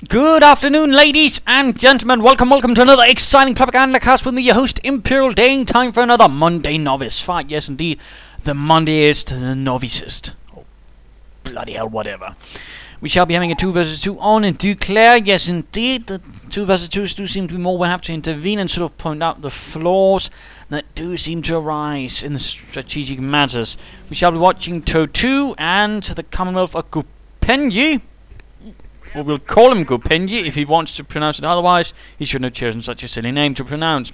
Good afternoon, ladies and gentlemen. Welcome to another exciting Propagandacast with me, your host, Imperial Dane. Time for another Monday novice fight. Yes, indeed, the Mondayist, the novicest. Oh, bloody hell, whatever. We shall be having a 2 vs 2 on in Duclair. Yes, indeed, the 2 vs 2s do seem to be more. We'll have to intervene and sort of point out the flaws that do seem to arise in the strategic matters. We shall be watching To2 and the Commonwealth of Gopengi. Or we'll call him Gopengi if he wants to pronounce it otherwise. He shouldn't have chosen such a silly name to pronounce.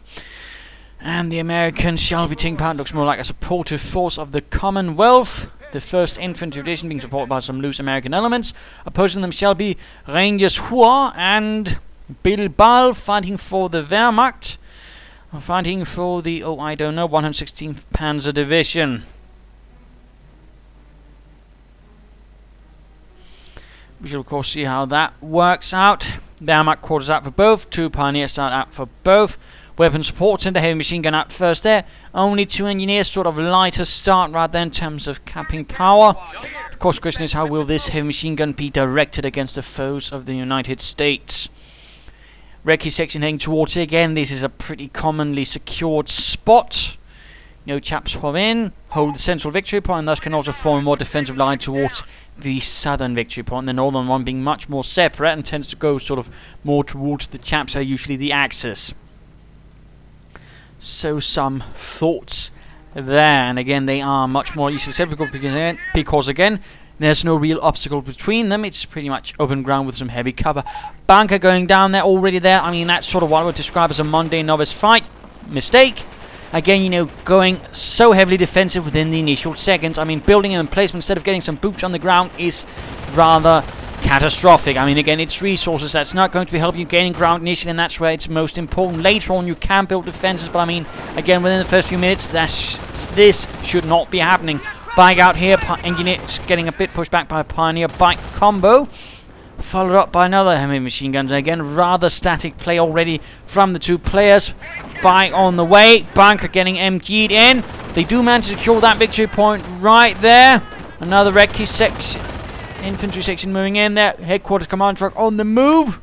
And the Americans shall be taking part. Looks more like a supportive force of the Commonwealth. The 1st Infantry Division being supported by some loose American elements. Opposing them shall be Rangershua and Bilbal, fighting for the Wehrmacht. Fighting for the, 116th Panzer Division. We shall of course see how that works out. Wehrmacht quarters out for both. 2 Pioneers start out for both. Weapon support center, heavy machine gun out first there. Only 2 engineers, sort of lighter start right there in terms of capping power. Of course, the question is, how will this heavy machine gun be directed against the foes of the United States? Recce section heading towards it again. This is a pretty commonly secured spot. No chaps hop in, hold the central victory point, and thus can also form a more defensive line towards the southern victory point. The northern one being much more separate and tends to go sort of more towards the chaps, are usually the axis. So some thoughts there, and again they are much more easily separate because again there's no real obstacle between them. It's pretty much open ground with some heavy cover. Bunker going down there, already there. I mean, that's sort of what I would describe as a Monday novice fight. Mistake. Again, going so heavily defensive within the initial seconds. I mean, building an emplacement instead of getting some boots on the ground is rather catastrophic. I mean, again, it's resources that's not going to be helping you gaining ground initially, and that's where it's most important. Later on, you can build defenses, but I mean, again, within the first few minutes, this should not be happening. Bike out here, engineers getting a bit pushed back by a Pioneer bike combo. Followed up by another heavy machine guns. Again, rather static play already from the 2 players. Bike on the way. Bunker getting MG'd in. They do manage to secure that victory point right there. Another Recce section. Infantry section moving in there. Headquarters command truck on the move.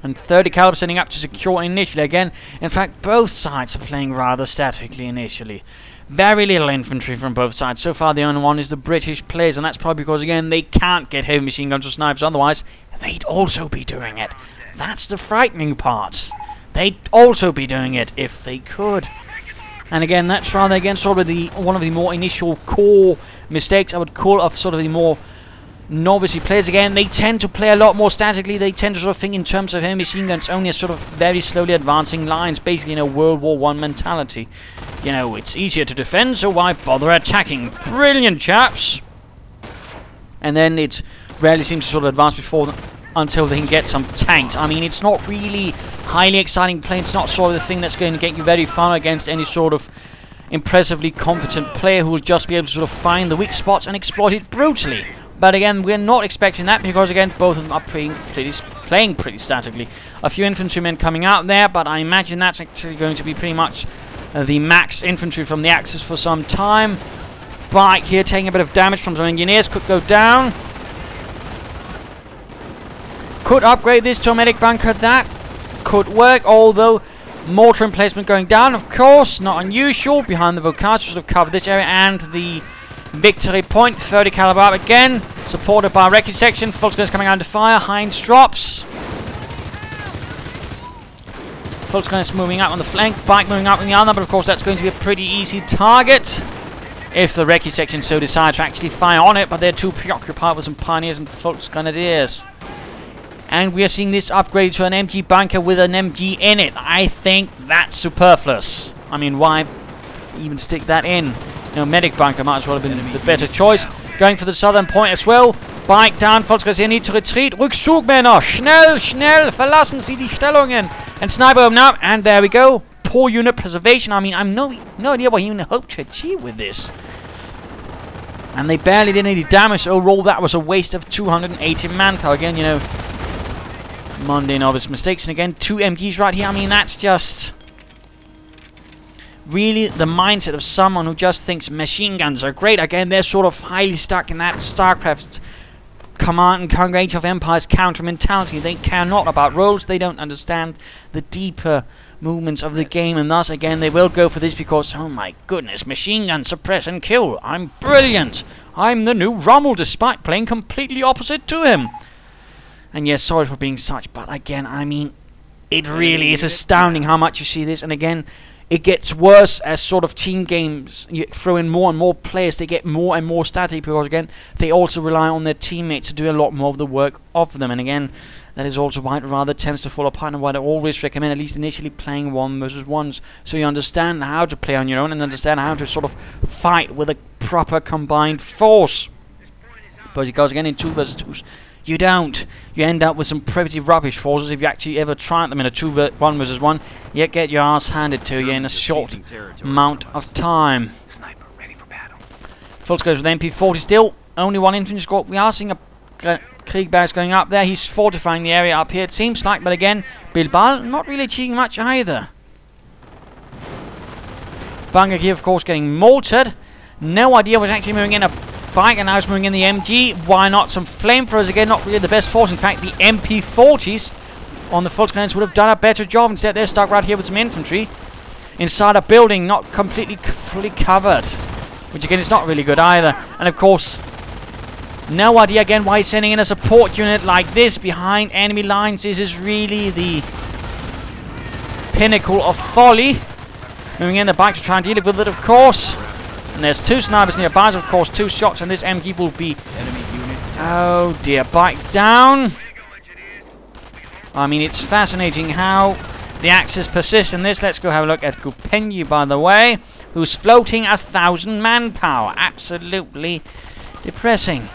And 30 caliber setting up to secure initially again. In fact, both sides are playing rather statically initially. Very little infantry from both sides. So far, the only one is the British players, and that's probably because, again, they can't get heavy machine guns or snipers. Otherwise, they'd also be doing it. That's the frightening part. They'd also be doing it if they could. And again, that's rather, again, sort of one of the more initial core mistakes I would call of sort of the more novice players. Again, they tend to play a lot more statically. They tend to sort of think in terms of heavy machine guns only as sort of very slowly advancing lines. Basically, World War I mentality. It's easier to defend, so why bother attacking? Brilliant, chaps! And then it rarely seems to sort of advance until they can get some tanks. I mean, it's not really highly exciting play. It's not sort of the thing that's going to get you very far against any sort of impressively competent player who will just be able to sort of find the weak spots and exploit it brutally. But again, we're not expecting that because, again, both of them are playing pretty statically. A few infantrymen coming out there, but I imagine that's actually going to be pretty much the max infantry from the Axis for some time. Bike here taking a bit of damage from some engineers. Could go down. Could upgrade this to a medic bunker. That could work, although mortar emplacement going down, of course. Not unusual. Behind the Bocage to sort of cover this area and the victory point. 30 caliber up again. Supported by a Recce section. Volksgunners coming under fire. Heinz drops. Volksgunners moving up on the flank, Bike moving up on the other, but of course that's going to be a pretty easy target if the Recce section so decides to actually fire on it, but they're too preoccupied with some Pioneers and Volksgrenadiers. And we are seeing this upgrade to an MG bunker with an MG in it. I think that's superfluous. I mean, why even stick that in? Medic bunker might as well have been the better choice. Going for the southern point as well. Bike down, Volksgrenadier need to retreat. Rückzug, Männer! Schnell, schnell! Verlassen Sie die Stellungen! And sniper them now, and there we go. Poor unit preservation. I mean, I'm no idea what he even hoped to achieve with this. And they barely did any damage. Overall, that was a waste of 280 manpower. Again, Monday novice mistakes. And again, 2 MGs right here. I mean, that's just really the mindset of someone who just thinks machine guns are great. Again, they're sort of highly stuck in that StarCraft Command and Conquer Age of Empires counter mentality. They care not about roles. They don't understand the deeper movements of the game, and thus again they will go for this because, oh my goodness, machine gun, suppress and kill. I'm brilliant. I'm the new Rommel, despite playing completely opposite to him. And yes, sorry for being such, but again, I mean, it really is astounding how much you see this. And again, it gets worse as sort of team games. You throw in more and more players, they get more and more static because again, they also rely on their teammates to do a lot more of the work of them. And again, that is also why it rather tends to fall apart, and why I always recommend at least initially playing 1 versus 1s, so you understand how to play on your own and understand how to sort of fight with a proper combined force. But because again, in 2 versus 2s, you don't. You end up with some pretty rubbish forces if you actually ever try them in a 1 versus 1. You get your ass handed to you in a short amount of time. Full scopes with MP40 still. Only 1 infantry squad. We are seeing a Kriegberg's going up there. He's fortifying the area up here, it seems like. But again, Bilbal not really achieving much either. Bunker here, of course, getting mortared. No idea what's actually moving in a bike, and now it's moving in the MG. Why not some flamethrowers again? Not really the best force. In fact, the MP40s on the Volkskriegs would have done a better job. Instead, they're stuck right here with some infantry inside a building, not completely fully covered, which again is not really good either. And of course, no idea again why he's sending in a support unit like this behind enemy lines. This is really the pinnacle of folly. Moving in the bike to try and deal with it, of course. And there's 2 snipers nearby, so of course 2 shots, and this MG will be... Oh dear, bike down. I mean, it's fascinating how the Axis persist in this. Let's go have a look at Gopengi, by the way, who's floating 1,000 manpower. Absolutely depressing.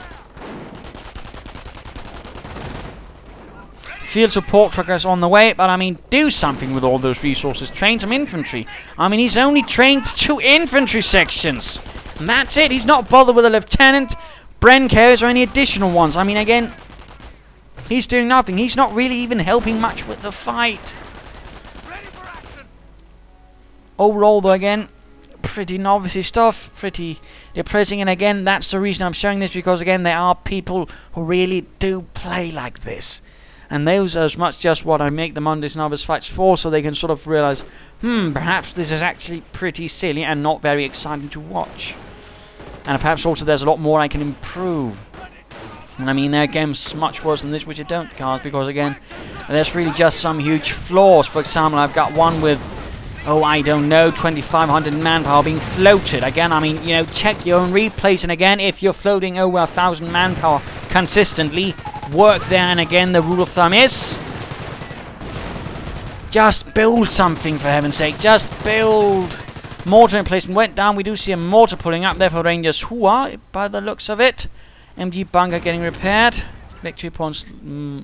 Field support truck is on the way, but I mean, do something with all those resources. Train some infantry. I mean, he's only trained 2 infantry sections, and that's it. He's not bothered with a lieutenant, Bren carriers, or any additional ones. I mean, again, he's doing nothing. He's not really even helping much with the fight. Overall, though, again, pretty novice stuff, pretty depressing. And again, that's the reason I'm showing this, because again, there are people who really do play like this. And those are as much just what I make the Mondays Novice fights for, so they can sort of realize, perhaps this is actually pretty silly and not very exciting to watch. And perhaps also there's a lot more I can improve. And I mean, there are games much worse than this, which I don't cast, because again, there's really just some huge flaws. For example, I've got one with, I don't know, 2,500 manpower being floated. Again, I mean, you know, check your own replays, and again, if you're floating over 1,000 manpower consistently, work there. And again, the rule of thumb is just build something, for heaven's sake. Just build. Mortar emplacement went down. We do see a mortar pulling up there for Rangershua, by the looks of it. MG bunker getting repaired. Victory points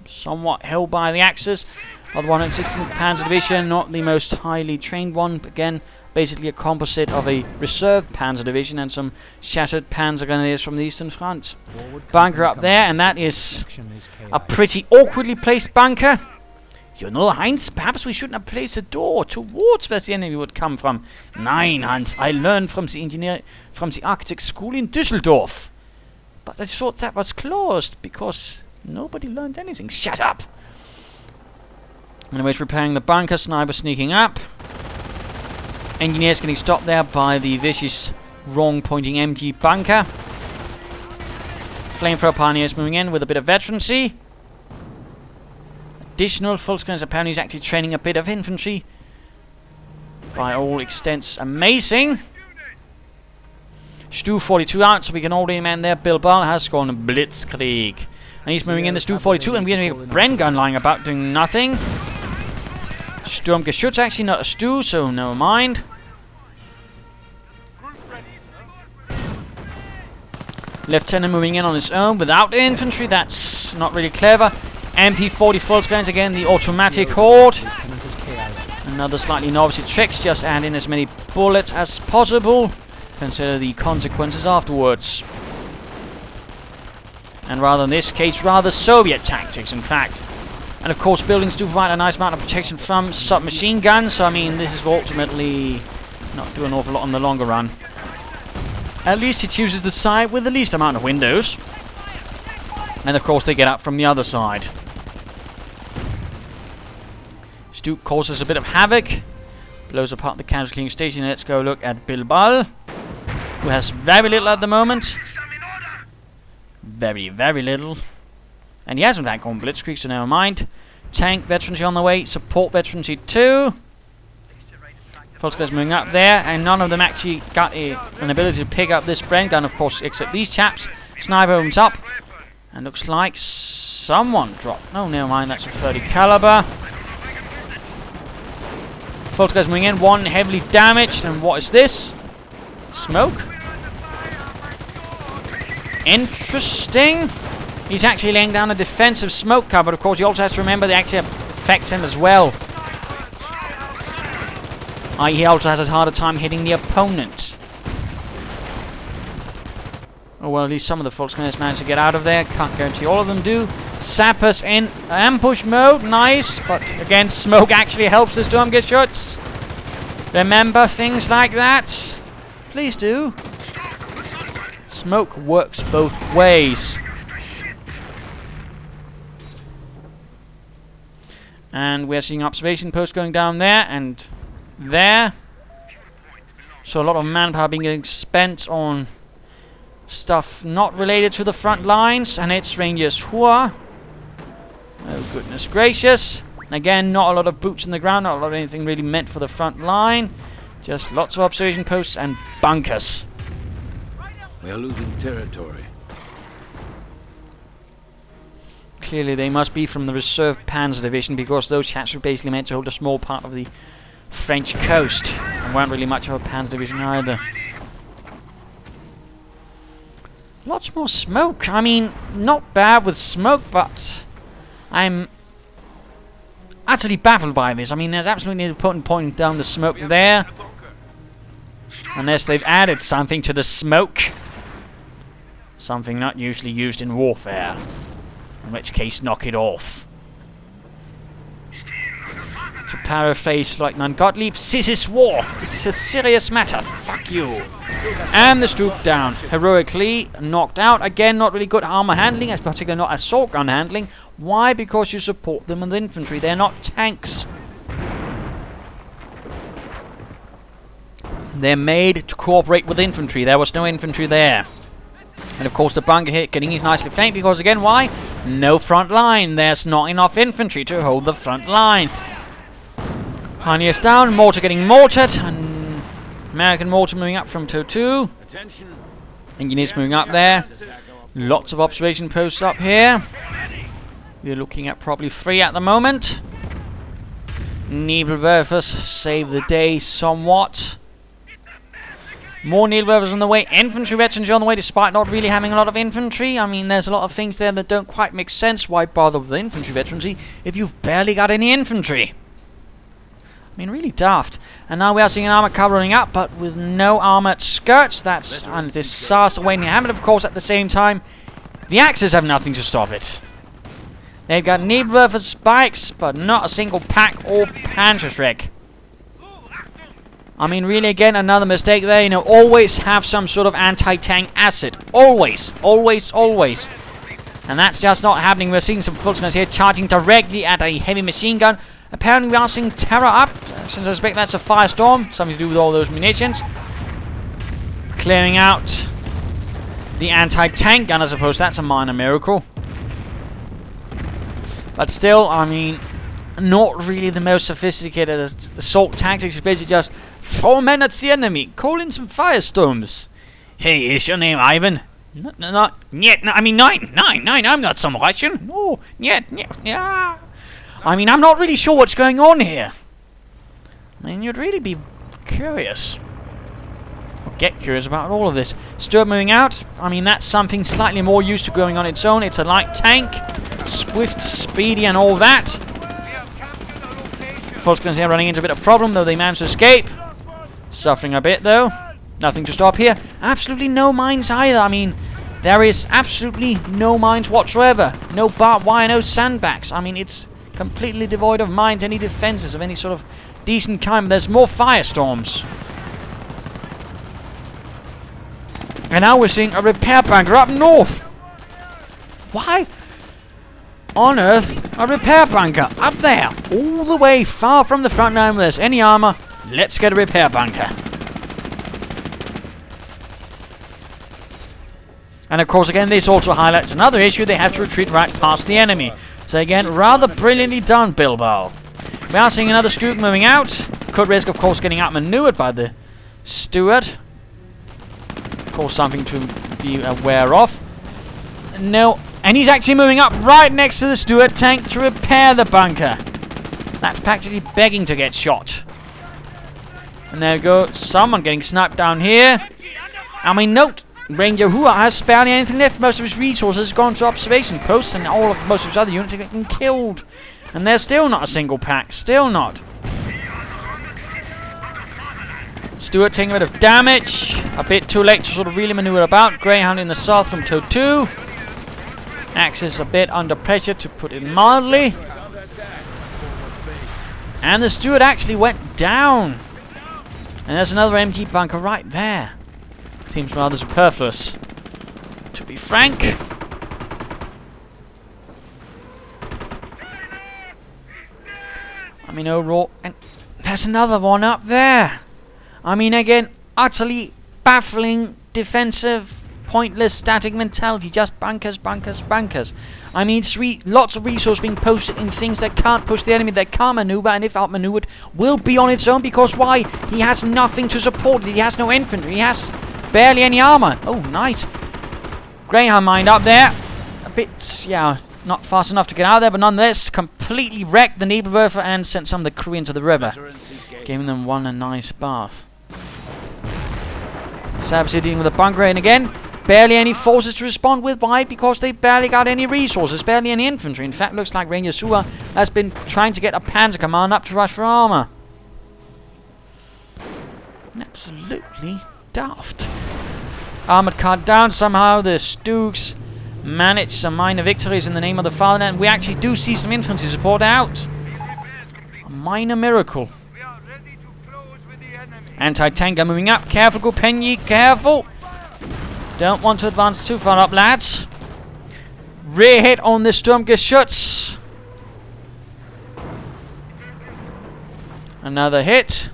somewhat held by the Axis. By the 116th Panzer Division, not the most highly trained one. Again, basically a composite of a reserve Panzer Division and some shattered Panzer Grenadiers from the Eastern Front. Bunker up there, and that is a pretty awkwardly placed bunker. You know, Heinz, perhaps we shouldn't have placed a door towards where the enemy would come from. Nein, Hans, I learned from the architect school in Düsseldorf. But I thought that was closed, because nobody learned anything. Shut up! Anyways, repairing the bunker, sniper sneaking up. Engineers getting stopped there by the vicious, wrong-pointing MG bunker. Flamethrower pioneers moving in with a bit of veterancy. Additional full screens, apparently he's actually training a bit of infantry. By all extents, amazing. Stu 42 out, so we can already man there. Bilbal has gone Blitzkrieg. And he's moving in the Stu 42, and we're going to have a Bren gun lying about doing nothing. Sturmgeschütz, actually not a Stu, so never mind. Lieutenant moving in on his own without infantry, that's not really clever. MP40 Volkskriegs, again the automatic horde. Another slightly novice tricks, just add in as many bullets as possible. Consider the consequences afterwards. And rather in this case, rather Soviet tactics, in fact. And of course, buildings do provide a nice amount of protection from submachine guns, so I mean, this is ultimately not do an awful lot in the longer run. At least he chooses the side with the least amount of windows. And of course they get out from the other side. Duke causes a bit of havoc, blows apart the casualty cleaning station. Let's go look at Bilbal, who has very little at the moment. Very, very little. And he has in fact gone blitzkrieg, so never mind. Tank veterancy on the way, support veterancy too. Folks guys moving up there, and none of them actually got an ability to pick up this Bren gun, of course, except these chaps. Sniper opens up, and looks like someone dropped. No, never mind, that's a 30 caliber. Folks guys moving in, one heavily damaged, and what is this? Smoke? Interesting. He's actually laying down a defensive smoke cover, but of course he also has to remember they actually affect him as well. He also has a harder time hitting the opponent. Oh well, at least some of the folks guys managed to get out of there. Can't guarantee all of them do. Sappers in ambush mode, nice, but again, smoke actually helps the storm get shots. Remember things like that, please do. Smoke works both ways. And we're seeing observation posts going down there and there. So a lot of manpower being spent on stuff not related to the front lines, and it's Rangershua. Oh goodness gracious. Again, not a lot of boots in the ground, not a lot of anything really meant for the front line. Just lots of observation posts and bunkers. We are losing territory. Clearly they must be from the Reserve Panzer Division, because those chaps were basically meant to hold a small part of the French coast, and weren't really much of a Panzer Division either. Lots more smoke. I mean, not bad with smoke, but I'm utterly baffled by this. I mean, there's absolutely no point in pointing down the smoke there, unless they've added something to the smoke. Something not usually used in warfare. In which case, knock it off. To paraphrase Lieutenant Gottlieb, this is war. It's a serious matter. Fuck you. And the Stoop down. Heroically knocked out. Again, not really good armor handling, particularly not assault gun handling. Why? Because you support them with infantry. They're not tanks. They're made to cooperate with infantry. There was no infantry there. And of course the bunker hit getting his nicely flanked, because again, why? No front line. There's not enough infantry to hold the front line. Pioneers down, mortar getting mortared, and American mortar moving up from To2. Engineers moving up there. Lots of observation posts up here. We're looking at probably 3 at the moment. Nebelwerfers save the day somewhat. More Nebelwerfers on the way. Infantry veterans on the way, despite not really having a lot of infantry. I mean, there's a lot of things there that don't quite make sense. Why bother with the infantry veterancy if you've barely got any infantry? I mean, really daft. And now we are seeing an armor covering up, but with no armored skirts. That's a disaster waiting to happen. Of course, at the same time, the Axis have nothing to stop it. They've got Nebelwerfer spikes, but not a single pack or Panzerschreck. I mean, really, again, another mistake there. You know, always have some sort of anti-tank asset. Always, always, always. And that's just not happening. We're seeing some Fultoners here charging directly at a heavy machine gun. Apparently we are seeing terror up, since I suspect that's a firestorm. Something to do with all those munitions. Clearing out the anti-tank gun, I suppose. That's a minor miracle. But still, I mean, not really the most sophisticated assault tactics. It's basically just 4 men at the enemy. Call in some firestorms. Hey, is your name Ivan? No, I mean, nine. I'm not some Russian. No, yeah. I mean, I'm not really sure what's going on here. I mean, you'd really be curious. Or get curious about all of this. Stuart moving out. I mean, that's something slightly more used to going on its own. It's a light tank. Swift, speedy, and all that. Volksguns here running into a bit of problem, though they managed to escape. Suffering a bit, though. Nothing to stop here. Absolutely no mines either. I mean, there is absolutely no mines whatsoever. No barbed wire, no sandbags. I mean, it's completely devoid of mines, any defenses of any sort of decent kind. There's more firestorms. And now we're seeing a repair bunker up north. why on earth a repair bunker up there, all the way far from the front line where there's any armor? Let's get a repair bunker. And of course, again, this also highlights another issue. They have to retreat right past the enemy. So again, rather brilliantly done, Bilbal. We are seeing another Stuart moving out. Could risk, of course, getting outmaneuvered by the Stuart. Of course, something to be aware of. No, and he's actually moving up right next to the Stuart tank to repair the bunker. That's practically begging to get shot. And there we go, someone getting sniped down here. I mean, note, Rangershua has barely anything left. Most of his resources have gone to observation posts, and most of his other units are getting killed. And there's still not a single pack. Still not. Stuart taking a bit of damage. A bit too late to sort of really maneuver about. Greyhound in the south from To2. Axis a bit under pressure, to put it mildly. And the Stuart actually went down. And there's another MG bunker right there. Seems rather superfluous, to be frank. I mean, overall, and there's another one up there. I mean, again, utterly baffling, defensive, pointless, static mentality. Just bunkers, bunkers, bunkers. I mean, lots of resource being posted in things that can't push the enemy, that can't maneuver, and if outmaneuvered, will be on its own, because why? He has nothing to support it. He has no infantry. He has barely any armor. Oh, nice. Greyhound mine up there. A bit, yeah, not fast enough to get out of there, but nonetheless, completely wrecked the Nebelwerfer and sent some of the crew into the river, giving them a nice bath. Sabsi dealing with a bunker in again. Barely any forces to respond with. Why? Because they barely got any resources, barely any infantry. In fact, looks like Rangershua has been trying to get a panzer command up to rush for armor. Absolutely daft. Armored car down somehow. The Stooks managed some minor victories in the name of the fatherland. We actually do see some infantry support out. A minor miracle. Anti-tanker moving up. Careful, Gopengi, careful. Don't want to advance too far up, lads. Rear hit on the Sturmgeschütz. Another hit.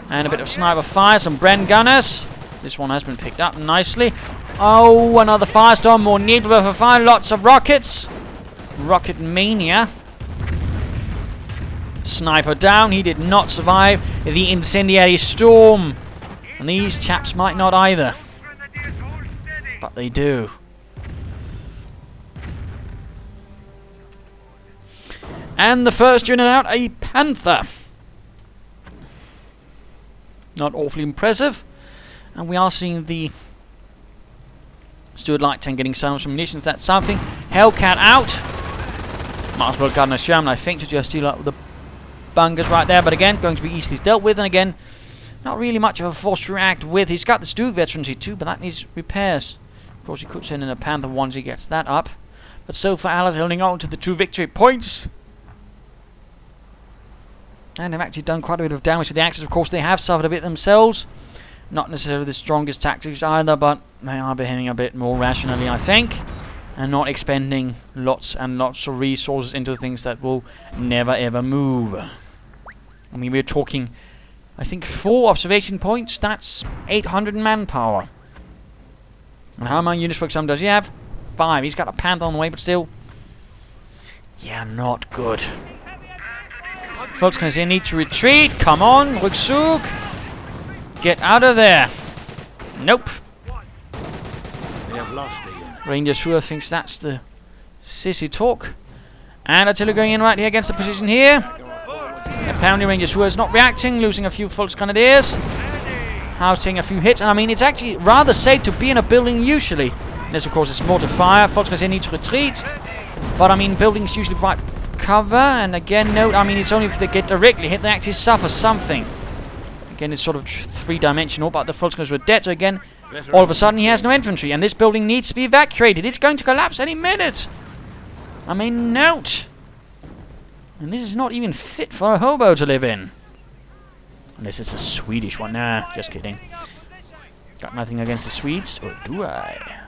And a bit of sniper fire, some Bren gunners. This one has been picked up nicely. Oh, another firestorm, more Nebelwerfer fire, lots of rockets. Rocket mania. Sniper down, he did not survive the incendiary storm. And these chaps might not either. But they do. And the first unit out, a Panther. Not awfully impressive. And we are seeing the Stuart Light Tank getting some munitions. That's something. Hellcat out. Might as well got a Sherman, I think, to just steal up the bunkers right there. But again, going to be easily dealt with. And again, not really much of a force to react with. He's got the Stuart veterancy too, but that needs repairs. Of course, he could send in a Panther once he gets that up. But so far, Allies holding on to the 2 victory points. And they've actually done quite a bit of damage to the Axis. Of course, they have suffered a bit themselves. Not necessarily the strongest tactics either, but they are behaving a bit more rationally, I think. And not expending lots and lots of resources into things that will never ever move. I mean, we're talking, I think, 4 observation points. That's 800 manpower. And how many units, for example, does he have? 5. He's got a Panther on the way, but still, yeah, not good. Folks, can I say need to retreat? Come on, Rückzug. Get out of there. Nope. They have lost the unit. Rangershua thinks that's the sissy talk. And artillery going in right here against the position here. Apparently Rangershua is not reacting, losing a few Volksgrenadiers. Housing a few hits. And I mean, it's actually rather safe to be in a building usually. This, of course, is mortar fire. Volksgrenadiers need to retreat. But I mean, buildings usually provide cover. And again, note, I mean, it's only if they get directly hit they actually suffer something. Again, it's sort of 3-dimensional, but the Volksgrenadiers were dead. So again, all of a sudden he has no infantry. And this building needs to be evacuated. It's going to collapse any minute. I mean, note. And this is not even fit for a hobo to live in. Unless it's a Swedish one. Nah, just kidding. Got nothing against the Swedes. Or do I?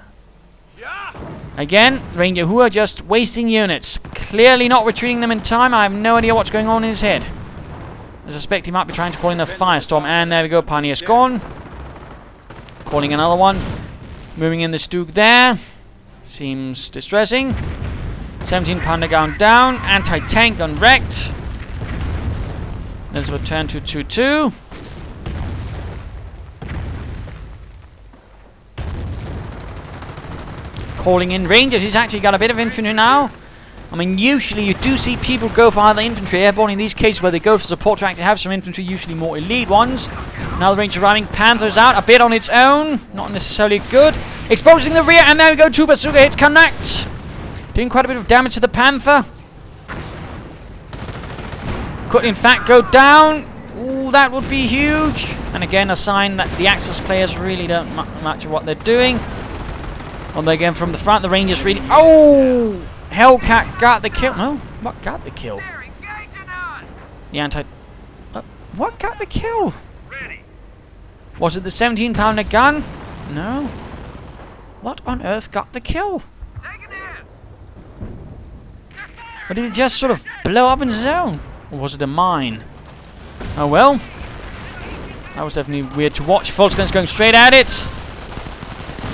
Again, Rangershua just wasting units. Clearly not retreating them in time. I have no idea what's going on in his head. I suspect he might be trying to call in a firestorm. And there we go, Pioneer's gone. Calling another one. Moving in the Duke there. Seems distressing. 17-pounder gun down. Anti-tank gun wrecked. Let's return to 2-2. Calling in Rangers. He's actually got a bit of infantry now. I mean, usually you do see people go for either infantry airborne. In these cases where they go for support to actually have some infantry, usually more elite ones. Now the Ranger arriving. Panther's out. A bit on its own. Not necessarily good. Exposing the rear. And there we go. 2 bazooka hits connect. Doing quite a bit of damage to the Panther. Could in fact go down. Ooh, that would be huge. And again, a sign that the Axis players really don't much of what they're doing. Although again, from the front, the Rangers really... Oh! Hellcat got the kill. No, what got the kill? The anti... what got the kill? Was it the 17-pounder gun? No. What on earth got the kill? Or did it just sort of blow up in its own? Or was it a mine? Oh well. That was definitely weird to watch. Volksguns going straight at it.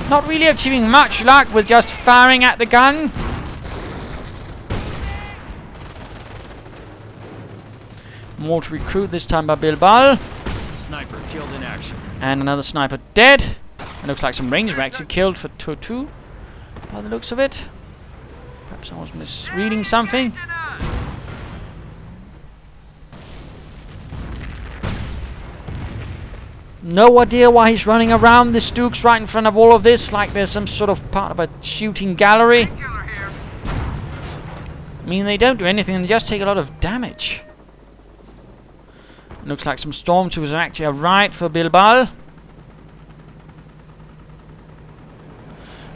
Not really achieving much luck with just firing at the gun. More to recruit, this time by Bilbal. Sniper killed in action. And another sniper dead. It looks like some Rangers were actually killed for To2, by the looks of it. Perhaps I was misreading something. No idea why he's running around. This Duke's right in front of all of this, like there's some sort of part of a shooting gallery. I mean, they don't do anything, they just take a lot of damage. Looks like some stormtroopers are actually right for Bilbal.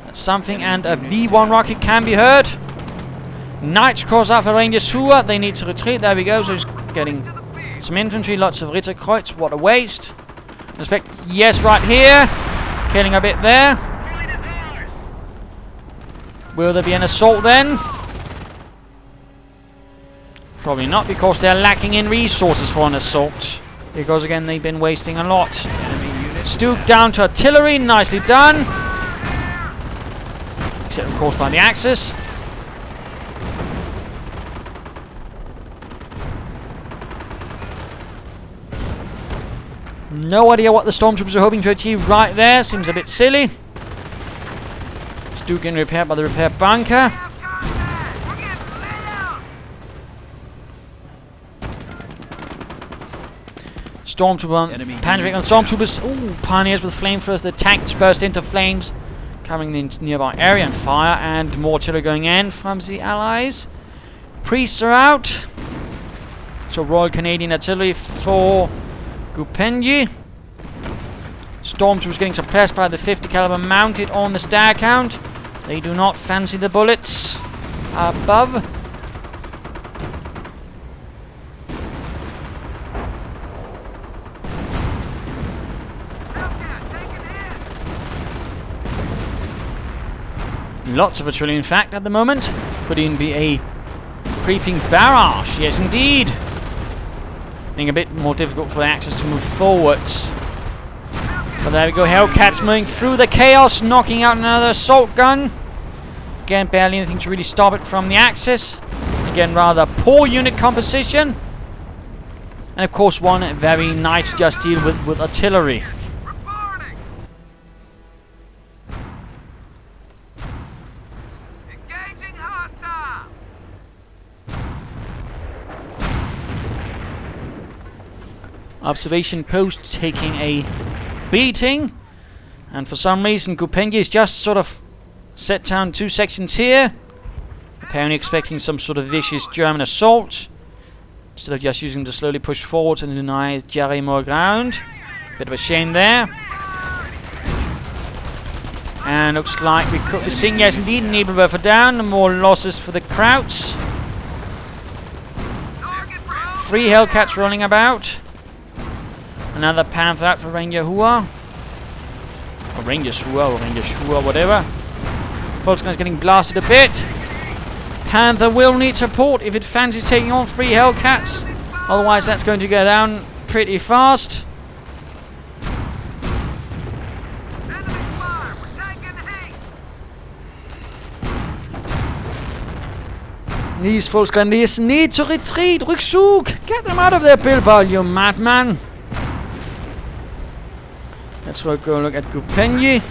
That's something, and a V1 rocket can be heard. Knights cross out for Rangershua. They need to retreat. There we go. So he's getting some infantry, lots of Ritterkreuz. What a waste. Respect, yes, right here. Killing a bit there. Will there be an assault then? Probably not, because they're lacking in resources for an assault. Because again, they've been wasting a lot. Stuke down to artillery, nicely done. Except of course by the Axis. No idea what the stormtroopers are hoping to achieve right there. Seems a bit silly. Stuke in repair by the repair bunker. Stormtrooper, panicking on stormtroopers. Ooh, pioneers with flamethrowers. The tanks burst into flames, covering the nearby area and fire, and more artillery going in from the allies. Priests are out. So Royal Canadian Artillery for Gopengi. Stormtroopers getting suppressed by the 50 caliber mounted on the stag count. They do not fancy the bullets above. Lots of artillery, in fact, at the moment. Could even be a creeping barrage. Yes, indeed. Being a bit more difficult for the Axis to move forwards. But there we go. Hellcats moving through the chaos, knocking out another assault gun. Again, barely anything to really stop it from the Axis. Again, rather poor unit composition. And of course, one very nice just deal with artillery. Observation post taking a beating, and for some reason Gopengi is just sort of set down 2 sections here, apparently expecting some sort of vicious German assault instead of just using to slowly push forward and deny Jerry more ground. Bit of a shame there. And looks like we could be seeing, yes indeed, Nebelwerfer down, more losses for the Krauts. 3 Hellcats rolling about. Another Panther out for Rangershua. Or Rangershua, or Rangershua, whatever. Volkswagen's getting blasted a bit. Panther will need support if it fancies taking on 3 Hellcats. Otherwise, that's going to go down pretty fast. These Volkswagens need to retreat. Rückzug! Get them out of there, Bilbal, you madman! Let's go look at Gopengi.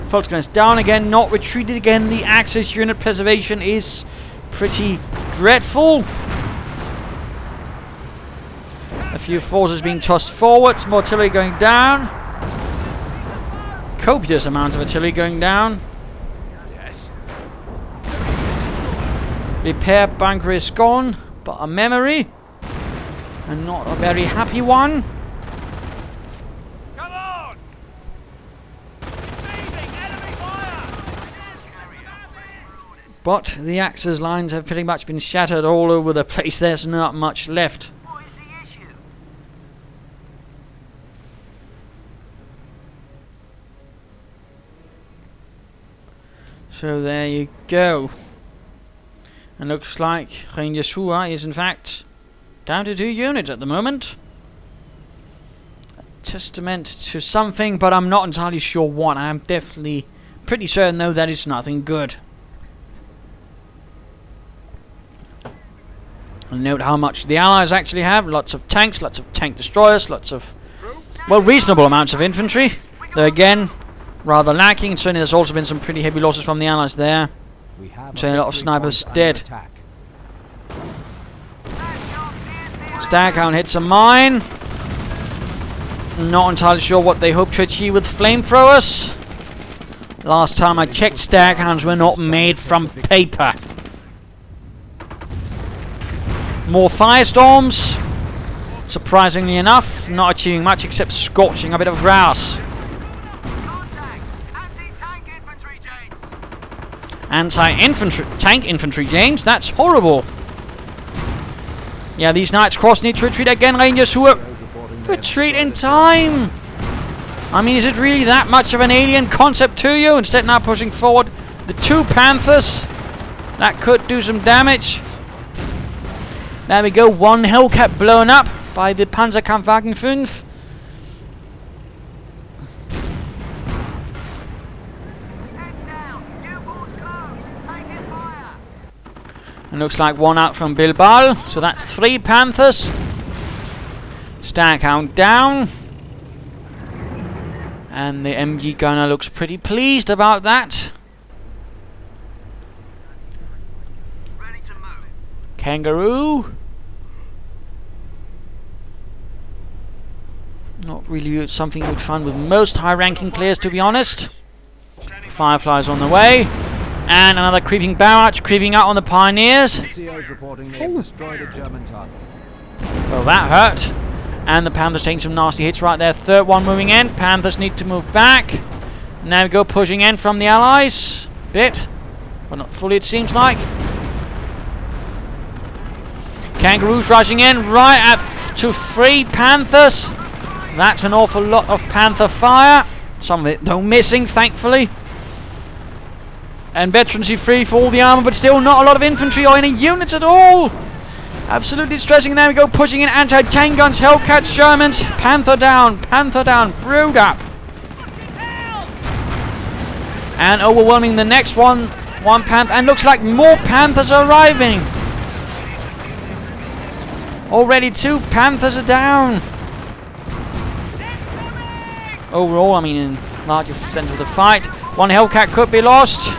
Volkswagen's down again, not retreated again. The Axis unit preservation is pretty dreadful. A few forces being tossed forward, more artillery going down. Copious amounts of artillery going down. Yes. Repair bunker is gone, but a memory, and not a very happy one. Come on! Receiving enemy fire! But the Axis lines have pretty much been shattered all over the place. There's not much left. So there you go. And looks like Rangershua is in fact down to 2 units at the moment. A testament to something, but I'm not entirely sure what. I'm definitely pretty certain though that it's nothing good. And note how much the Allies actually have. Lots of tanks, lots of tank destroyers, lots of, well, reasonable amounts of infantry. Though again, rather lacking. Certainly there's also been some pretty heavy losses from the Allies there. So a lot of snipers dead. Staghound hits a mine. Not entirely sure what they hope to achieve with flamethrowers. Last time I checked, Staghounds were not made from paper. More firestorms. Surprisingly enough, not achieving much except scorching a bit of grass. Anti-infantry, tank infantry, James. That's horrible. Yeah, these Knights Cross need to retreat again. Rangershua, retreat in time. I mean, is it really that much of an alien concept to you? Instead, now pushing forward the 2 Panthers. That could do some damage. There we go. 1 Hellcat blown up by the Panzerkampfwagen 5. And looks like 1 out from Bilbal. So that's 3 Panthers. Staghound down. And the MG gunner looks pretty pleased about that. Ready to move. Kangaroo. Not really something you'd find with most high-ranking players, to be honest. Fireflies on the way. And another creeping barrage creeping out on the Pioneers. Reporting they have destroyed a German target. Well, that hurt. And the Panthers taking some nasty hits right there. 3rd one moving in. Panthers need to move back. And there we go, pushing in from the Allies. Bit. But not fully, it seems like. Kangaroos rushing in right at to 3 Panthers. That's an awful lot of Panther fire. Some of it, though, missing, thankfully. And veterancy free for all the armor, but still not a lot of infantry or any units at all. Absolutely stressing. And there we go, pushing in anti-tank guns, Hellcats, Shermans. Panther down, brood up. And overwhelming the next one. 1 Panther, and looks like more Panthers are arriving. Already 2 Panthers are down. Overall, I mean, in larger sense of the fight, 1 Hellcat could be lost.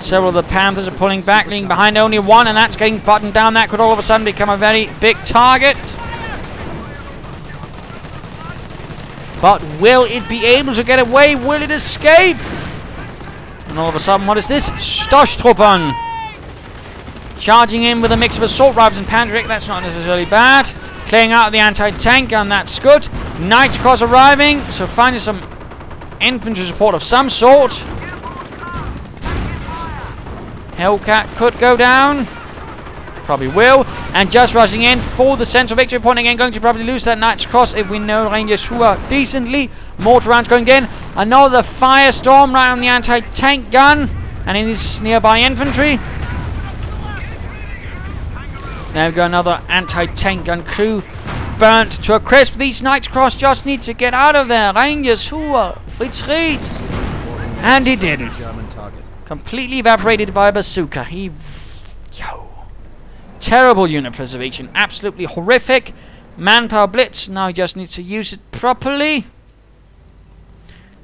Several of the Panthers are pulling back, leaving behind only 1, and that's getting buttoned down. That could all of a sudden become a very big target. But will it be able to get away? Will it escape? And all of a sudden, what is this? Stoßtruppen! Charging in with a mix of assault rifles and Panzerich. That's not necessarily bad. Clearing out the anti-tank gun. That's good. Knights Cross arriving. So finding some infantry support of some sort. Hellcat could go down. Probably will. And just rushing in for the central victory point again. Going to probably lose that Knights Cross if we know Rangershua decently. Mortar rounds going in. Another firestorm right on the anti-tank gun. And in his nearby infantry. There we go, another anti-tank gun crew burnt to a crisp. These Knights Cross just need to get out of there. Rangershua, retreat. And he didn't. German target. Completely evaporated by a bazooka. Terrible unit preservation. Absolutely horrific. Manpower blitz. Now he just needs to use it properly.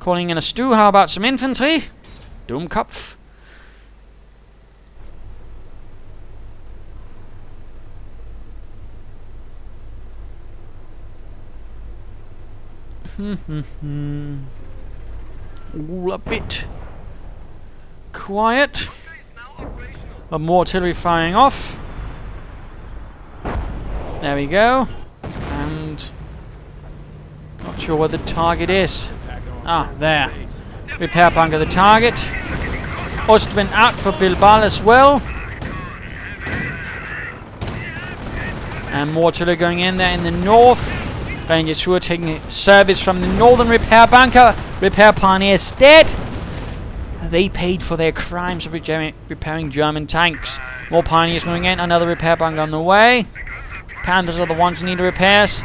Calling in a stew. How about some infantry? Dummkopf. All a bit quiet. But more artillery firing off. There we go. And not sure where the target is. Ah, there. Repair bunker the target. Ostwind out for Bilbal as well. And more artillery going in there in the north. Rangershua taking service from the northern repair bunker. Repair pioneers dead. They paid for their crimes of repairing German tanks. More pioneers moving in. Another repair bunker on the way. Panthers are the ones who need repairs.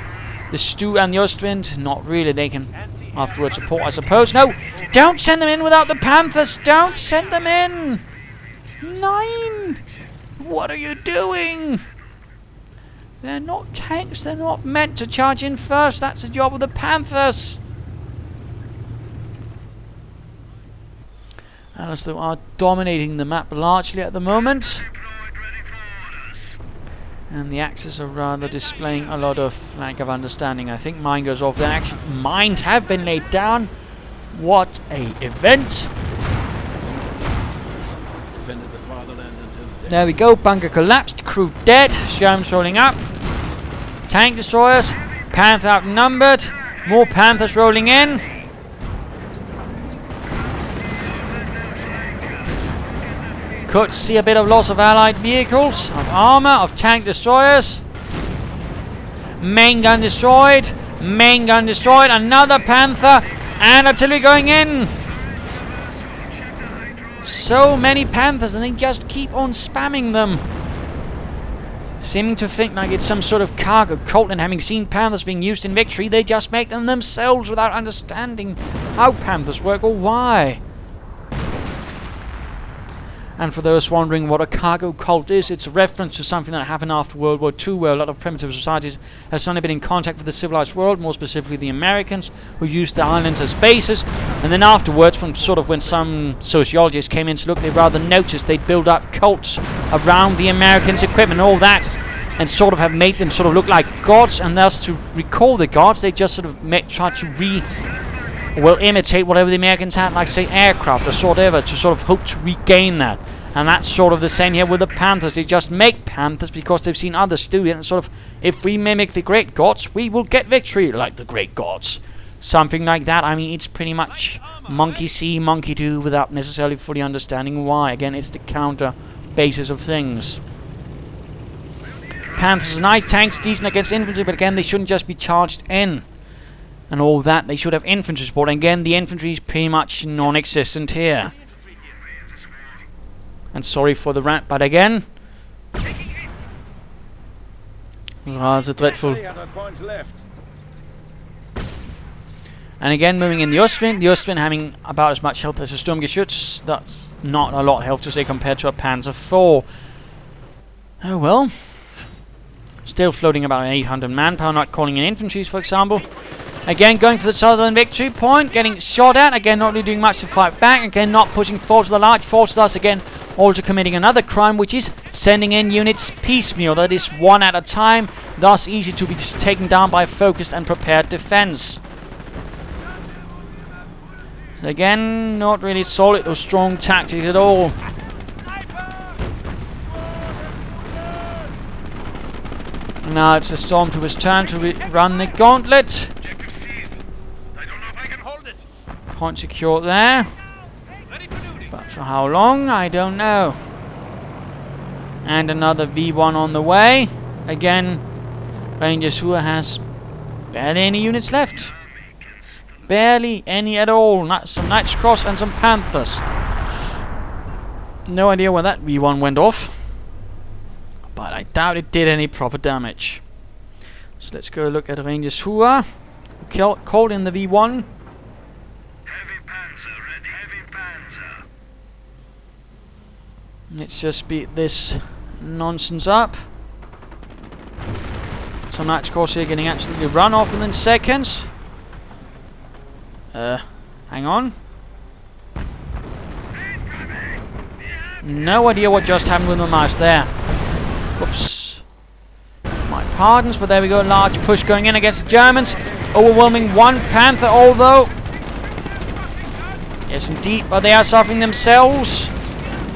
The Stu and the Ostwind, not really. They can afterwards support, I suppose. No, don't send them in without the Panthers. Don't send them in. 9. What are you doing? They're not tanks. They're not meant to charge in first. That's the job of the Panthers. Alistair are dominating the map largely at the moment. And the Axis are rather displaying a lot of lack of understanding. I think mine goes off there. Actually, mines have been laid down. What a event. There we go. Bunker collapsed. Crew dead. Sherms rolling up. Tank destroyers. Panther outnumbered. More Panthers rolling in. Could see a bit of loss of allied vehicles, of armor, of tank destroyers. Main gun destroyed. Main gun destroyed. Another Panther. And artillery going in. So many Panthers, and they just keep on spamming them. Seeming to think like it's some sort of cargo cult, and having seen Panthers being used in victory, they just make them themselves without understanding how Panthers work or why. And for those wondering what a cargo cult is, it's a reference to something that happened after World War II, where a lot of primitive societies have suddenly been in contact with the civilized world, more specifically the Americans, who used the islands as bases. And then afterwards, from sort of when some sociologists came in to look, they rather noticed they'd build up cults around the Americans' equipment and all that, and sort of have made them sort of look like gods. And thus, to recall the gods, they just sort of try to imitate whatever the Americans had, like say aircraft or whatever, to sort of hope to regain that. And that's sort of the same here with the Panthers. They just make Panthers because they've seen others do it, and sort of, if we mimic the great gods, we will get victory like the great gods. Something like that. I mean, it's pretty much monkey see, monkey do, without necessarily fully understanding why. Again, it's the counter basis of things. Panthers are nice tanks, decent against infantry, but again, they shouldn't just be charged in. And all that, they should have infantry support. And again, the infantry is pretty much non-existent here. And sorry for the rant, but again, rather dreadful. And again, moving in the Ostwind having about as much health as a Sturmgeschütz. That's not a lot of health to say compared to a Panzer IV. Oh well. Still floating about 800 manpower, not calling in infantries, for example. Again, going for the southern victory point, getting shot at. Again, not really doing much to fight back. Again, not pushing forward to the large force. Thus, again, also committing another crime, which is sending in units piecemeal. That is one at a time. Thus, easy to be taken down by focused and prepared defense. So again, not really solid or strong tactics at all. Now it's the Stormtroopers' turn to run the gauntlet. Point secure there. But for how long, I don't know. And another V1 on the way. Again, Rangershua has barely any units left. Barely any at all. Some Knights Cross and some Panthers. No idea where that V1 went off. But I doubt it did any proper damage. So let's go look at Rangershua. Called in the V1. Heavy panzer ready. Heavy panzer. Let's just beat this nonsense up. Some Knights Cross here getting absolutely run off within seconds. Hang on. No idea what just happened with my mouse there. Whoops. My pardons, but there we go. Large push going in against the Germans. Overwhelming one Panther, although. Yes, indeed, but they are suffering themselves.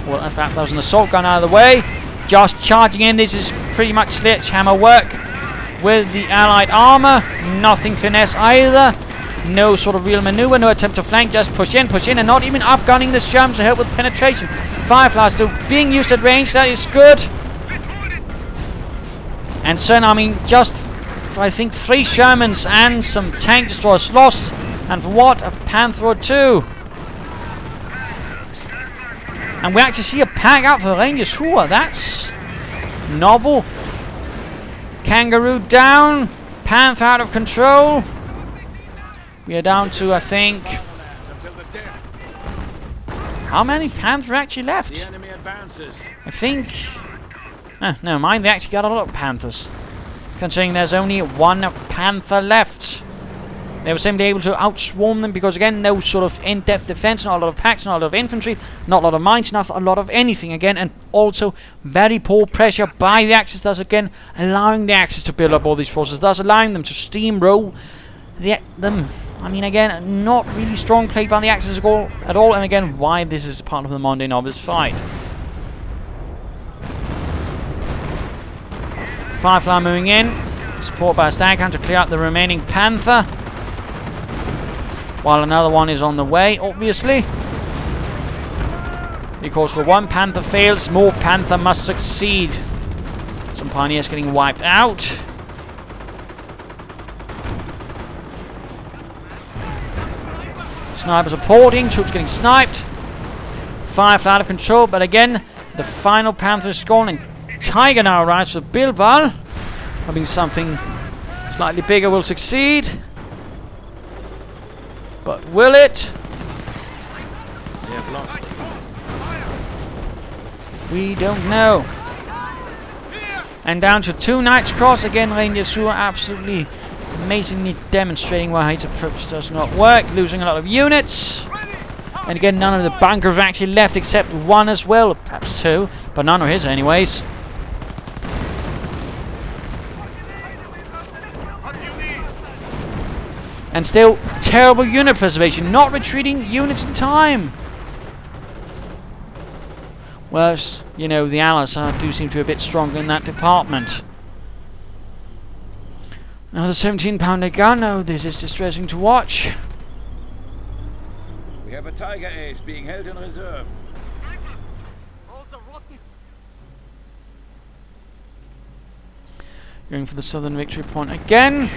Well, in fact, that was an assault gun out of the way. Just charging in. This is pretty much sledgehammer work with the Allied armor. Nothing finesse either. No sort of real maneuver, no attempt to flank, just push in, and not even upgunning the Germans to help with penetration. Firefly still being used at range, that is good. And so, I mean, just, I think, 3 Shermans and some tank destroyers lost. And for what? A Panther or 2. And we actually see a pack out for Rangershua. That's novel. Kangaroo down. Panther out of control. We are down to, I think... How many Panther actually left? I think... never mind, they actually got a lot of Panthers. Considering there's only 1 Panther left. They were simply able to outswarm them because, again, no sort of in-depth defense, not a lot of packs, not a lot of infantry, not a lot of mines, not a lot of anything, again, and also very poor pressure by the Axis, thus, again, allowing the Axis to build up all these forces, thus allowing them to steamroll them. I mean, again, not really strong play by the Axis at all, and again, why this is part of the Monday Novice fight. Firefly moving in, support by a Staghound to clear out the remaining Panther, while another one is on the way, obviously. Because when 1 Panther fails, more Panther must succeed. Some Pioneers getting wiped out. Sniper supporting, troops getting sniped. Firefly out of control, but again, the final Panther is gone, and Tiger now arrives for Bilbal. Hoping something slightly bigger will succeed. But will it? We have lost. We don't know. And down to 2 Knights Cross. Again, Rangershua absolutely amazingly demonstrating why his approach does not work. Losing a lot of units. And again, none of the bunkers actually left except 1 as well. Perhaps 2, but none are his anyways. And still, terrible unit preservation. Not retreating units in time. Whereas, you know, the Allies do seem to be a bit stronger in that department. Another 17-pounder gun. Oh, this is distressing to watch. We have a Tiger Ace being held in reserve. Going for the southern victory point again.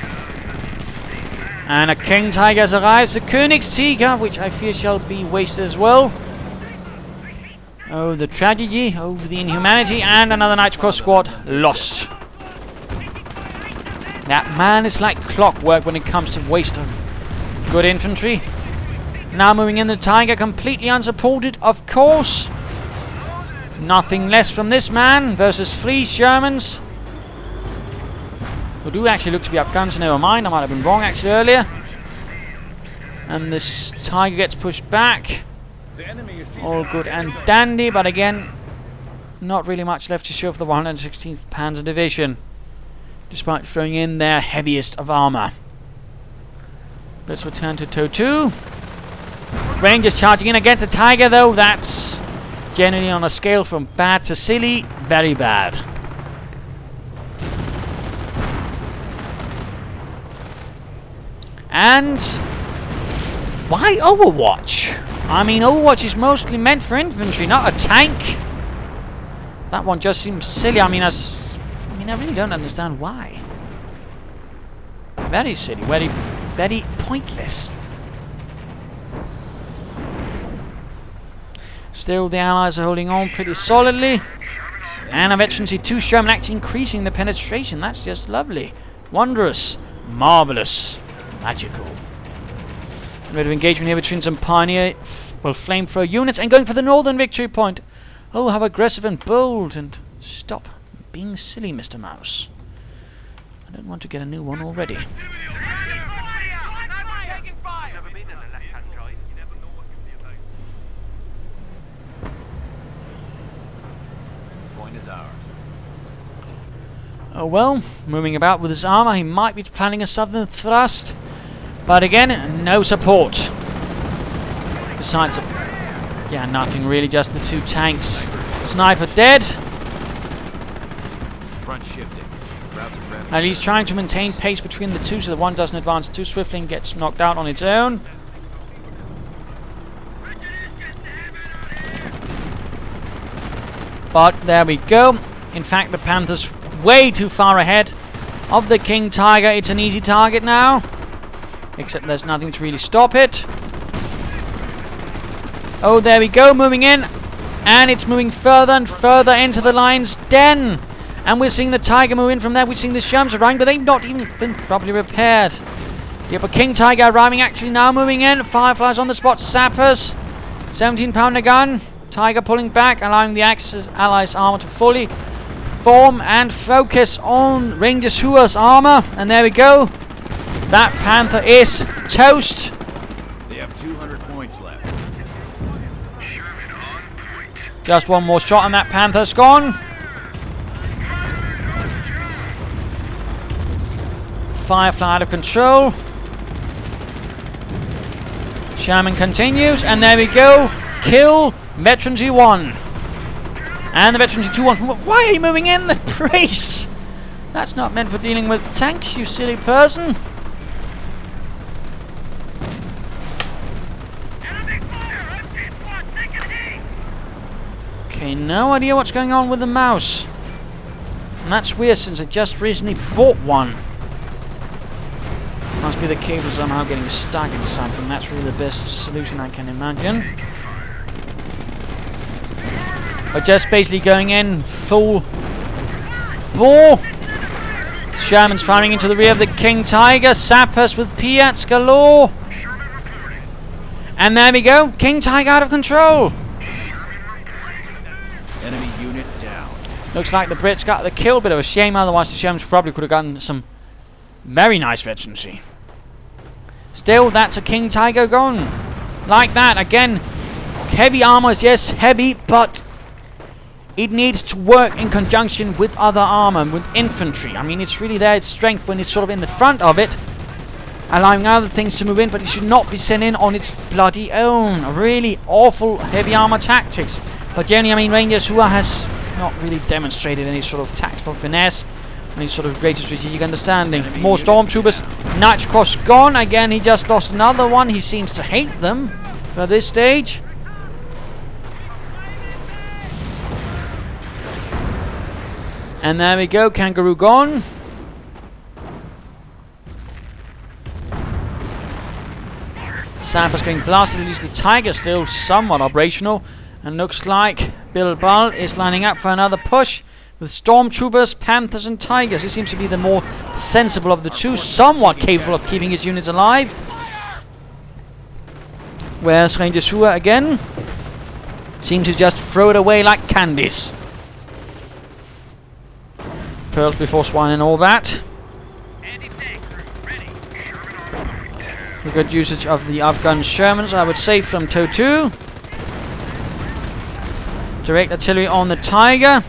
And a King Tiger has arrived. The Königstiger, which I fear shall be wasted as well. Oh, the tragedy. Oh, the inhumanity. And another Knights Cross squad lost. That man is like clockwork when it comes to waste of good infantry. Now moving in the Tiger, completely unsupported, of course. Nothing less from this man versus 3 Shermans. Who do actually look to be outgunned, so never mind. I might have been wrong actually earlier. And this Tiger gets pushed back. All good and dandy, but again, not really much left to show for the 116th Panzer Division, despite throwing in their heaviest of armor. Let's return to To2. Rangers charging in against a Tiger, though. That's generally on a scale from bad to silly, very bad. And why Overwatch? I mean, Overwatch is mostly meant for infantry, not a tank. That one just seems silly. I mean, I really don't understand why. Very silly, very pointless. Still, the Allies are holding on pretty solidly. And a veteran C2 Sherman actually increasing the penetration. That's just lovely. Wondrous. Marvellous. Magical. A bit of engagement here between some Pioneer, flamethrower units, and going for the northern victory point. Oh, how aggressive and bold. And stop being silly, Mr. Mouse. I don't want to get a new one already. Oh well, moving about with his armour, he might be planning a southern thrust. But again, no support. Besides, yeah, nothing really, just the 2 tanks. Sniper dead. Front shifting. And he's trying to maintain pace between the 2 so that one doesn't advance too swiftly and gets knocked out on its own. But there we go. In fact, the Panther's way too far ahead of the King Tiger. It's an easy target now. Except there's nothing to really stop it. Oh, there we go, moving in. And it's moving further and further into the lion's den. And we're seeing the Tiger move in from there. We're seeing the Shermans arriving, but they've not even been properly repaired. Yeah, but King Tiger arriving actually now moving in. Fireflies on the spot, sappers. 17-pounder gun. Tiger pulling back, allowing the Allies' armor to fully form and focus on Rangershua's armor. And there we go. That Panther is toast. They have 200 points left. Just one more shot and that Panther's gone. Firefly out of control. Sherman continues, and there we go. Kill Veteran G1. And the Veteran G2 why are you moving in? The priest! That's not meant for dealing with tanks, you silly person. Okay, no idea what's going on with the mouse. And that's weird since I just recently bought one. Must be the cable somehow getting stuck in something. That's really the best solution I can imagine. But just basically going in full bore. Sherman's firing into the rear of the King Tiger. Sappers with Piats galore. And there we go. King Tiger out of control. Enemy unit down. Looks like the Brits got the kill. Bit of a shame, otherwise the Shermans probably could have gotten some very nice veterancy. Still, that's a King Tiger gone. Like that, again. Heavy armor is, yes, heavy, but it needs to work in conjunction with other armor, with infantry. I mean, it's really there, its strength when it's sort of in the front of it, allowing other things to move in, but it should not be sent in on its bloody own. Really awful heavy armor tactics. But generally, I mean, Rangershua has not really demonstrated any sort of tactical finesse, any sort of greater strategic understanding. More stormtroopers. Nightcross gone. Again, he just lost another one. He seems to hate them at this stage. And there we go. Kangaroo gone. Sappers going blasted. At least the Tiger still somewhat operational. And looks like Bilbal is lining up for another push with Stormtroopers, Panthers and Tigers. He seems to be the more sensible of the two, somewhat capable of keeping his units alive. Whereas Rangershua again seems to just throw it away like candies. Pearls before swine and all that. We got usage of the Afghan Shermans, I would say, from To2. Direct artillery on the Tiger.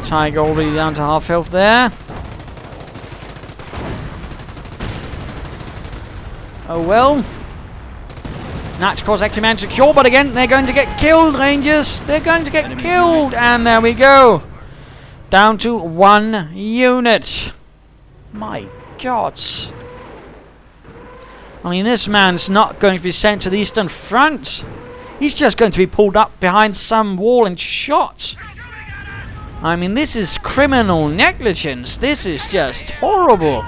Tiger already down to half health there. Oh well. Natchkor's actually managed to secure, but again, they're going to get killed, Rangers. They're going to get killed. And there we go. Down to 1 unit. My gods. I mean, this man's not going to be sent to the Eastern Front. He's just going to be pulled up behind some wall and shot. I mean, this is criminal negligence. This is just horrible.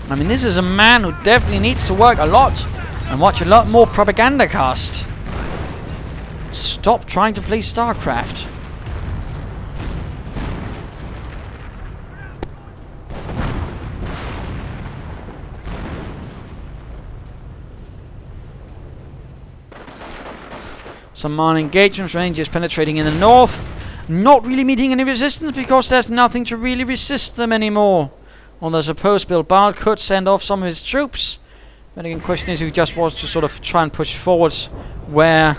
I mean, this is a man who definitely needs to work a lot and watch a lot more Propagandacast. Stop trying to play StarCraft. Some minor engagements, Rangers penetrating in the north. Not really meeting any resistance because there's nothing to really resist them anymore. Although I suppose Bilbal could send off some of his troops. But again, the question is if he just wants to sort of try and push forwards where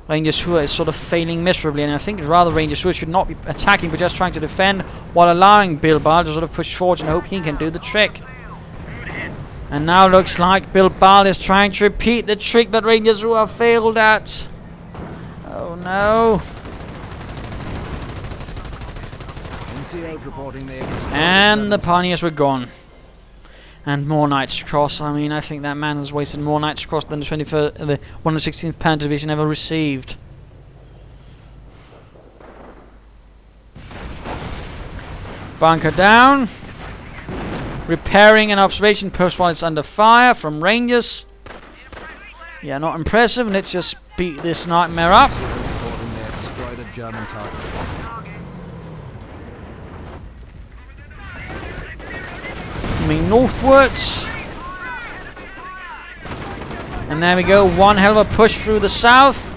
Rangershua is sort of failing miserably. And I think rather Rangershua should not be attacking but just trying to defend while allowing Bilbal to sort of push forwards and hope he can do the trick. And now looks like Bilbal is trying to repeat the trick that Rangershua failed at. Oh no. NCO's reporting they have destroyed And the pioneers were gone. And more Knights Cross. I mean, I think that man has wasted more Knights Cross than the 116th Panther Division ever received. Bunker down. Repairing an observation post while it's under fire from Rangers. Yeah, not impressive. Let's just beat this nightmare up. reporting they have destroyed a German target. Moving northwards. And there we go. One hell of a push through the south.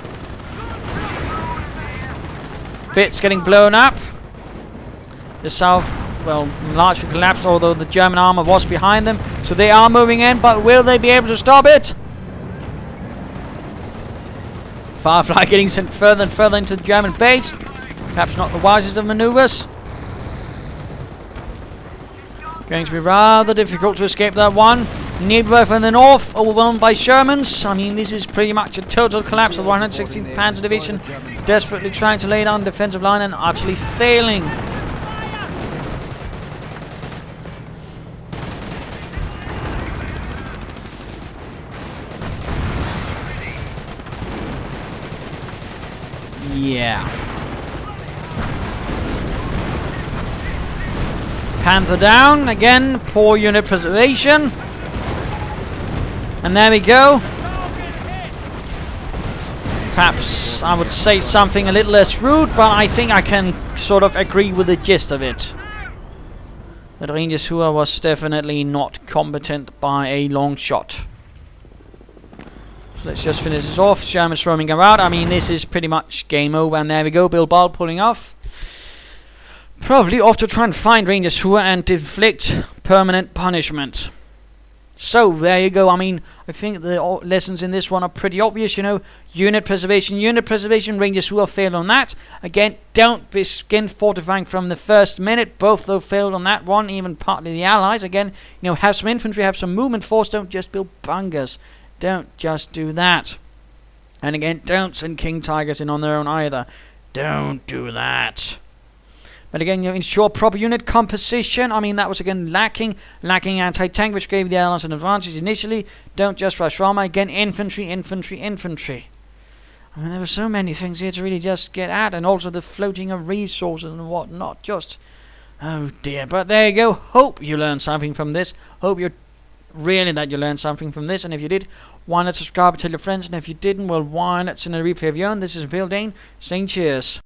Bits getting blown up. The south, well, largely collapsed, although the German armor was behind them. So they are moving in, but will they be able to stop it? Firefly getting sent further and further into the German base. Perhaps not the wisest of maneuvers. Going to be rather difficult to escape that one. Niederwerf in the north, overwhelmed by Shermans. I mean, this is pretty much a total collapse of the 116th Panzer Division. Desperately trying to lay down defensive line and utterly failing. Yeah. Panther down. Again, poor unit preservation. And there we go. Perhaps I would say something a little less rude, but I think I can sort of agree with the gist of it. That Rangershua was definitely not competent by a long shot. So let's just finish this off. Germans roaming around. I mean, this is pretty much game over. And there we go. Bilbal pulling off. Probably off to try and find Rangershua and inflict permanent punishment. So, there you go. I mean, I think the lessons in this one are pretty obvious, you know. Unit preservation, Rangershua failed on that. Again, don't begin fortifying from the first minute. Both, though, failed on that one, even partly the Allies. Again, you know, have some infantry, have some movement force. Don't just build bunkers. Don't just do that. And again, don't send King Tigers in on their own either. Don't do that. But again, you know, ensure proper unit composition. I mean, that was again lacking anti-tank, which gave the Allies an advantage initially. Don't just rush armor. Again, infantry. I mean, there were so many things here to really just get at, and also the floating of resources and whatnot. Just, oh dear. But there you go. Hope you learned something from this. Hope you learned something from this. And if you did, why not subscribe and tell your friends? And if you didn't, well, why not send a replay of your own? This is Bill Dane saying cheers.